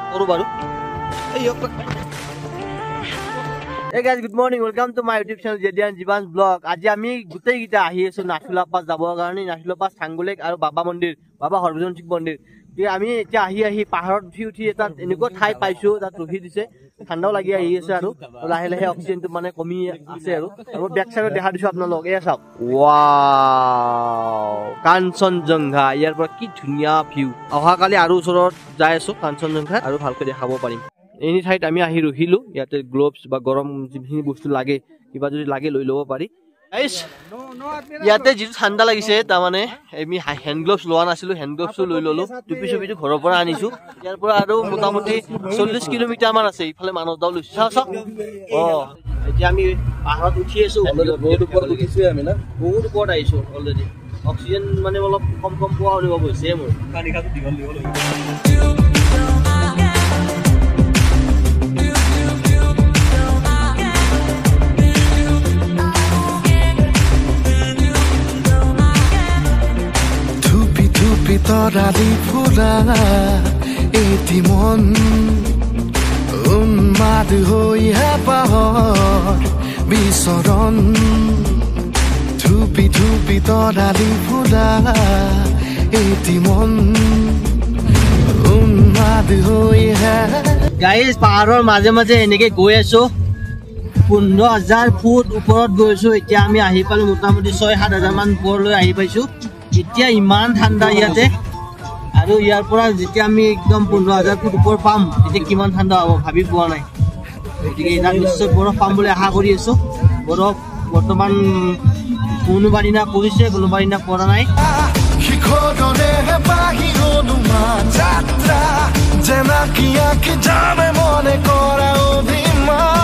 নকৰো বাৰু Hey guys, good morning. Welcome to my YouTube channel Jedian Jivan's vlog. Aji ami gutei gita ahi asu Nashula Pass jabor karone Nashula Pass Thangulek aru Baba Mondir, Baba Horbison Sik Mondir. Ti ami eta ahi paharot uthi eta eniko thai paisu ta ruhi dise. Thandao lagi ahi ase aru lahe lahe oxygen tu mane komi ase aru back side dekha disu apnalok e sab. Wow! Kanchenjunga iar pora ki dhunia view. Aha kali aru usorot jai asu Kanchenjunga aru bhalke dekhabo parim. Any ঠাইত আমি আহি ৰহিলো ইয়াতে gloves বা গৰম যিখিনি বস্তু লাগে কিবা যদি লাগে লৈ লব পাৰি গাইস ইয়াতে যি ঠাণ্ডা লাগিছে তা মানে আমি হ্যান্ড গ্লোভস লোৱা নাছিলো হ্যান্ড গ্লোভস লৈ ললো টুপি ছবিটো ঘৰৰ পৰা আনিছো ইয়াৰ পৰা আৰু মোটামুটি 40 কিলোমিটাৰ মান আছে ইফালে মানৱদাও লৈছো চাওক ও এতিয়া আমি পাহাৰত উঠি আছো বহুত ওপৰত উঠিছো আমি না বহুত ওপৰত আইছো অলৰেডি অক্সিজেন মানে অলপ কম পোৱা অনুভৱ হৈছে মোৰ পানী খাটো Dighal Torali pura etimon unmad hoi hapahor bisoron thupi torali pura etimon unmad hoi ha guys paharor maje maje eneke goi aso 15000 foot ওপৰত গৈছো এতিয়া আমি আহি পালো মোটামুটি 6-7000 মান ওপৰলৈ আহি পাইছো এতিয়া ইমান ঠাণ্ডা ইয়াতে আৰু ইয়াৰ পৰা যেতিয়া আমি একদম 15000 ফুট ওপৰ পাম তেতিয়া কিমান ঠাণ্ডা হ'ব ভাবি পোৱা নাই গতিকে এটা নিশ্চয় বৰফ পাম বুলি আশা কৰি আছো বৰফ বৰ্তমান কোনোবাৰি না পৰিছে কোনোবাৰি না পৰা নাই শিখৰৰে পাহি অনুমান যাত্ৰা যেনা কিয়া কি জানে মনে কৰা অভিমান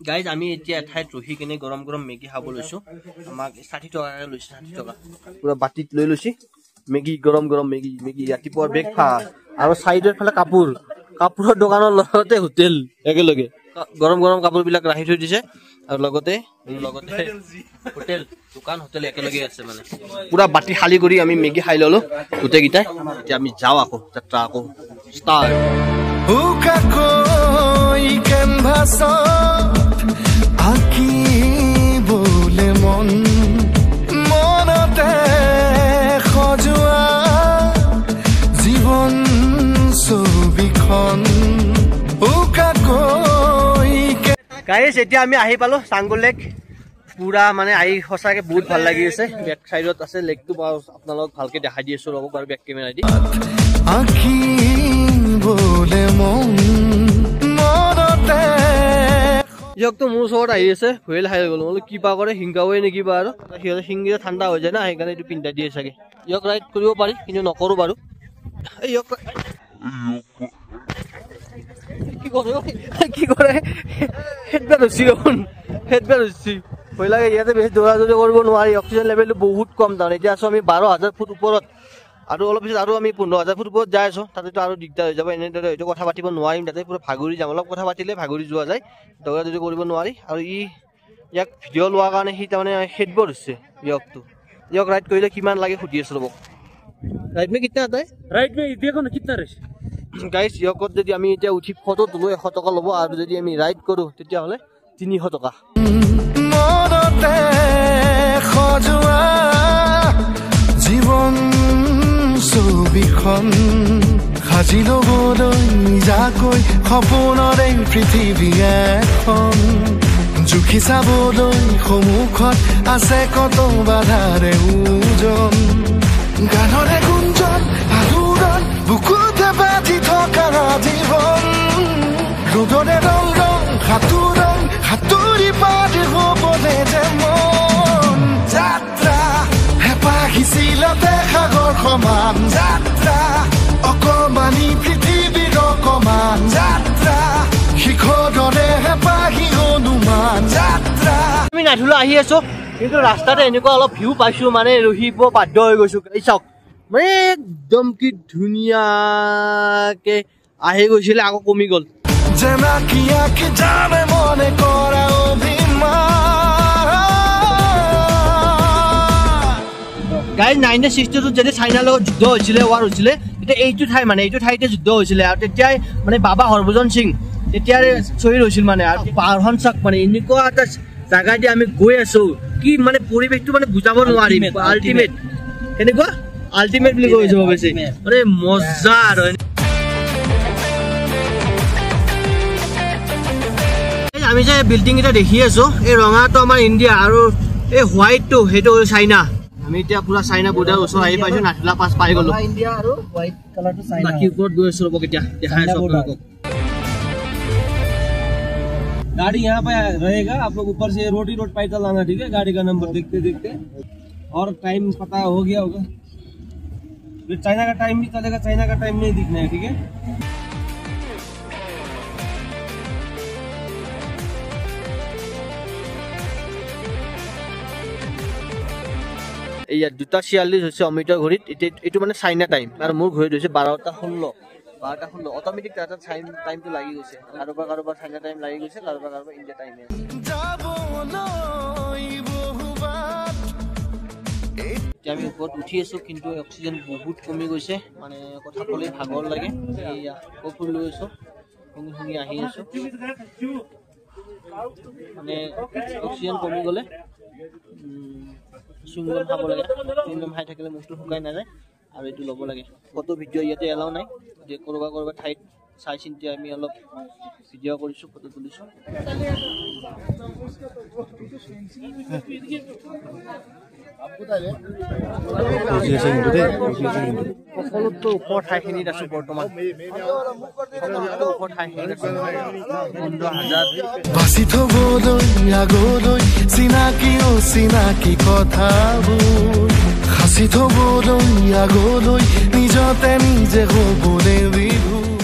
Guys, আমি এতিয়া ঠাইত ৰহি কিনে গৰম মেগি খাব লৈছো আমাক 60 টকা লৈছে 60 টকা পুৰা বাটিত লৈ লৈছি মেগি গৰম মেগি ৰাতিপুৱাৰ ব্ৰেকফাষ্ট আৰু সাইডৰ ফালে কাপোৰৰ দোকানৰ লগতে হোটেল একেলগে গৰম কাপোৰ বিলাক ৰাখি থৈ দিছে আৰু লগতে হোটেল দোকান হোটেল একেলগে আছে মানে পুৰা বাটি খালি কৰি আমি মেগি খাই ললো গোটে গিটা এতিয়া আমি যাও আকৌ যাত্ৰা আকৌ ষ্টাৰ্ট হুকা কই কেনভাস আকি বলে মন মনতে খজুৱা জীৱন ছবিখন উকা কৈ গাইস এতিয়া আমি আহি পালো সাঙ্গুল লেক পুৰা মানে আহি সঁচাকে বহুত ভাল লাগি আছে বেক সাইডত আছে লেকটো আপোনালোক ভালকে দেখাই দি আছো ৰব বাৰু বেক কেমেৰা দি আকি বলে মন মনতে যকটো মোৰ ওচৰত আহি আছে হুইল হাই গ'ল মই কি পা কৰে হিংগাওয়ে নেকি বা আৰু সিহঁতে হিংগিৰে ঠাণ্ডা হৈ যায় না সেইকাৰণে এইটো পিন্ধা দিয়ে চাগে ইয়ক ৰাইড কৰিব পাৰি কিন্তু নকৰো বাৰু ইয়ক কি কৰে হেডবেট হৈছে ভয় লাগে ইয়াতে বেছি দৌৰা-দৌৰি কৰিব নোৱাৰি অক্সিজেন লেভেলটো বহুত কম তাৰ এতিয়া আছো আমি 12000 ফুট ওপৰত আৰু অলপ পিছত আৰু আমি 15000 ফুট ওপৰত যাই আছো তাতেতো আৰু দিগদাৰ হৈ যাব এনেদৰে এইটো কথা পাতিব নোৱাৰিম তাতে পুৰা ভাগৰি যাম অলপ কথা পাতিলে ভাগৰি যোৱা যায় দৌৰা-দৌৰি কৰিব নোৱাৰি আৰু ইয়াক ভিডিঅ' লোৱাৰ কাৰণে সি তাৰমানে হেডবট হৈছে ইয়ক ৰাইড কৰিলে কিমান লাগে সুধি আছো ৰ'ব राइड में कितना आता है राइड में देखो ना कितना रश गाइस यकत যদি আমি এতিয়া উঠি ফটো তুলো 100 টাকা লব আৰু যদি আমি ৰাইড কৰো তেতিয়া হলে 300 টাকা মনতে খজুৱা জীৱন ছবিখন সাজি লবলৈ যাকৈ সপোনৰে পৃথিৱী এখন জুখি চাবলৈ সন্মুখত আছে কত বাধাৰে ওজন গানৰে গুঞ্জন আলোড়ন বুকুতে বাজি থকা জীৱন ৰ'দৰে ৰং হাতুৰি পাৰ হ'বলৈ যে মন যাত্ৰা হেঁপাহিছিলতে সাগৰ সমান যাত্ৰা অকমানি পৃথিৱীৰ অকমান যাত্ৰা শিখৰৰে পাহি অনুমান যাত্ৰা আমি নাথুলা আহি আছো কিন্তু ৰাস্তাতে এনেকুৱা অলপ ভিউ পাইছো মানে ৰহিব বাধ্য হৈ গৈছো এই চাওক মানে একদম কি ধুনীয়াকে আহি গৈছিলে আকৌ কমি গ'ল জেনাকি আঁকি জানে মনে কৰা অভিমান গাইজ 1962 যেতিয়া চাইনাৰ লগত যুদ্ধ হৈছিলে ৱাৰ হৈছিলে তেতিয়া এইটো ঠাইতে যুদ্ধ হৈছিলে আৰু তেতিয়াই মানে বাবা হৰভজন সিং তেতিয়াই শ্বহীদ হৈছিল মানে আৰু পাহাৰখন চাওক মানে এনেকুৱা এটা জাগা দি আমি গৈ আছো কি মানে পৰিৱেশটো মানে বুজাব নোৱাৰিম আল্টিমেট কেনেকুৱা আল্টিমেট বুলি কৈ যাব বেছি মানে মজা আৰু আমি যে বিল্ডিং এটা দেখি আছো এই ৰঙাটো আমাৰ ইণ্ডিয়া আৰু এই হোৱাইটটো সেইটো চাইনা আমি এতিয়া পুৰা চাইনা বৰ্ডাৰ ওচৰ আহি পাইছো নাথুলা পাছ পাই গলো ইণ্ডিয়া আৰু হোৱাইট কালাৰটো চাইনা বাকি ওপৰত গৈ আছো ৰব কেতিয়া দেখাই আছো আপোনালোকক गाड़ी यहाँ पे रहेगा आप लोग ऊपर से रोड पैदल आना ठीक है गाड़ी का नंबर देखते देखते और टाइम पता हो गया होगा फिर चाइना का टाइम भी चलेगा चाइना का टाइम नहीं दिखना है ठीक है ইয়াত 2:46 হৈছে অমিতৰ ঘড়ীত এইটো মানে চাইনা টাইম আৰু মোৰ ঘড়ীত হৈছে 12:16 অটোমেটিক টাটা টাইমটো লাগি গৈছে কাৰোবাৰ চাইনা টাইম লাগি গৈছে কাৰোবাৰ ইণ্ডিয়া টাইম আছে এতিয়া আমি ওপৰত উঠি আছো কিন্তু অক্সিজেন বহুত কমি গৈছে মানে কথা ক'লে ভাগৰ লাগে এয়া কফুল লৈ আছো শুনি আহি আছো মানে অক্সিজেন কমি গ'লে চুইংগম খাব লাগে চুইংগম খাই থাকিলে মুখটো শুকাই নাযায় আৰু এইটো ল'ব লাগে ফটো ভিডিঅ' ইয়াতে এলাও নাই যে কৰবা ঠাইত চাই চিন্তি আমি অলপ ভিডিঅ' কৰিছোঁ ফটো তুলিছোঁ সকলোতকৈ ওপৰ ঠাইখিনিত আছোঁ বৰ্তমান সকলোতকৈ ওপৰ ঠাইখিনিত আছোঁ 15,000 বাচি থবলৈ আগলৈ চিনাকি অচিনাকি কথাবোৰ সাঁচি থবলৈ আগলৈ নিজতে নিজে হ'বলৈ বিভোৰ